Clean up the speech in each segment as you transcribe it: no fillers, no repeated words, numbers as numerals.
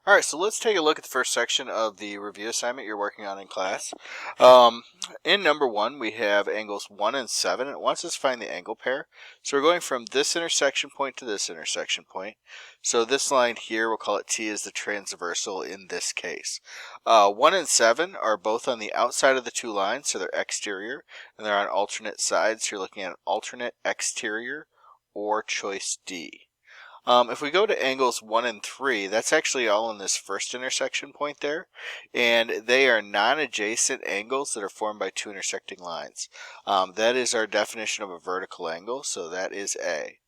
All right, so let's take a look at the first section of the review assignment you're working on in class. In number 1, we have angles 1 and 7. It wants us to find the angle pair. So we're going from this intersection point to this intersection point. So this line here, we'll call it T, is the transversal in this case. 1 and 7 are both on the outside of the two lines, so they're exterior, and they're on alternate sides. So you're looking at an alternate exterior or choice D. If we go to angles 1 and 3, that's actually all in this first intersection point there, and they are non-adjacent angles that are formed by two intersecting lines. That is our definition of a vertical angle, so that is A.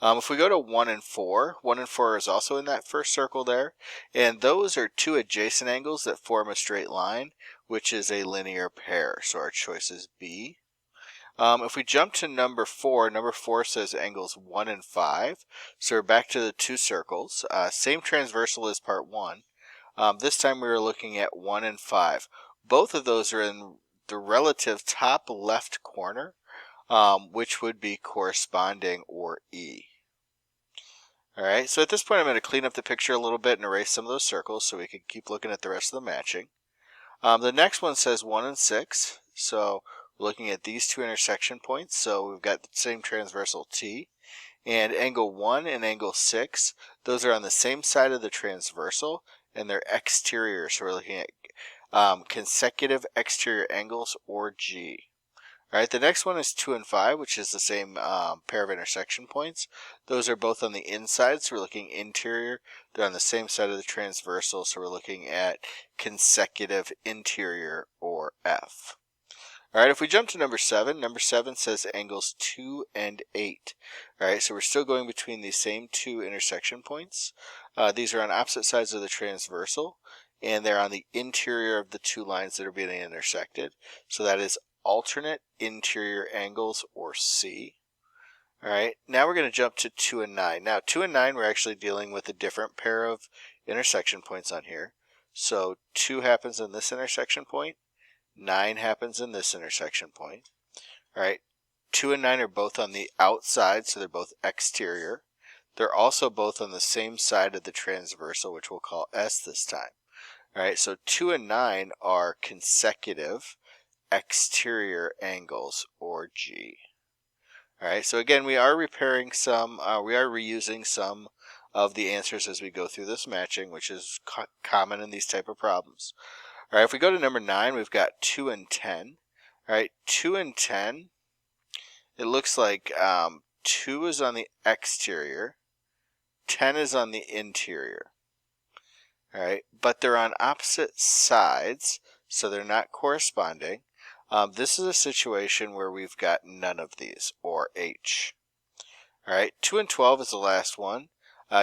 If we go to 1 and 4, 1 and 4 is also in that first circle there, and those are two adjacent angles that form a straight line, which is a linear pair, so our choice is B. If we jump to number 4 says angles 1 and 5. So we're back to the two circles. Same transversal as part 1. This time we were looking at 1 and 5. Both of those are in the relative top left corner, which would be corresponding or E. Alright, so at this point I'm going to clean up the picture a little bit and erase some of those circles so we can keep looking at the rest of the matching. The next one says 1 and 6. So we're looking at these two intersection points, so we've got the same transversal T, and angle 1 and angle 6, those are on the same side of the transversal, and they're exterior, so we're looking at consecutive exterior angles, or G. Alright, the next one is 2 and 5, which is the same pair of intersection points. Those are both on the inside, so we're looking interior. They're on the same side of the transversal, so we're looking at consecutive interior, or F. Alright, if we jump to number 7 says angles 2 and 8. Alright, so we're still going between these same two intersection points. These are on opposite sides of the transversal, and they're on the interior of the two lines that are being intersected. So that is alternate interior angles, or C. Alright, now we're going to jump to 2 and 9. Now 2 and 9, we're actually dealing with a different pair of intersection points on here. So 2 happens in this intersection point. 9 happens in this intersection point. Alright, 2 and 9 are both on the outside, so they're both exterior. They're also both on the same side of the transversal, which we'll call S this time. Alright, so 2 and 9 are consecutive exterior angles, or G. Alright, so again, we are reusing some of the answers as we go through this matching, which is common in these type of problems. Alright, if we go to number 9, we've got 2 and 10. Alright, 2 and 10, it looks like 2 is on the exterior, 10 is on the interior. Alright, but they're on opposite sides, so they're not corresponding. This is a situation where we've got none of these, or H. Alright, 2 and 12 is the last one.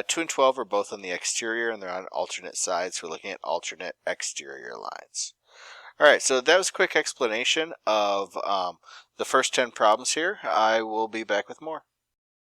2 and 12 are both on the exterior, and they're on alternate sides. So we're looking at alternate exterior lines. Alright, so that was a quick explanation of the first 10 problems here. I will be back with more.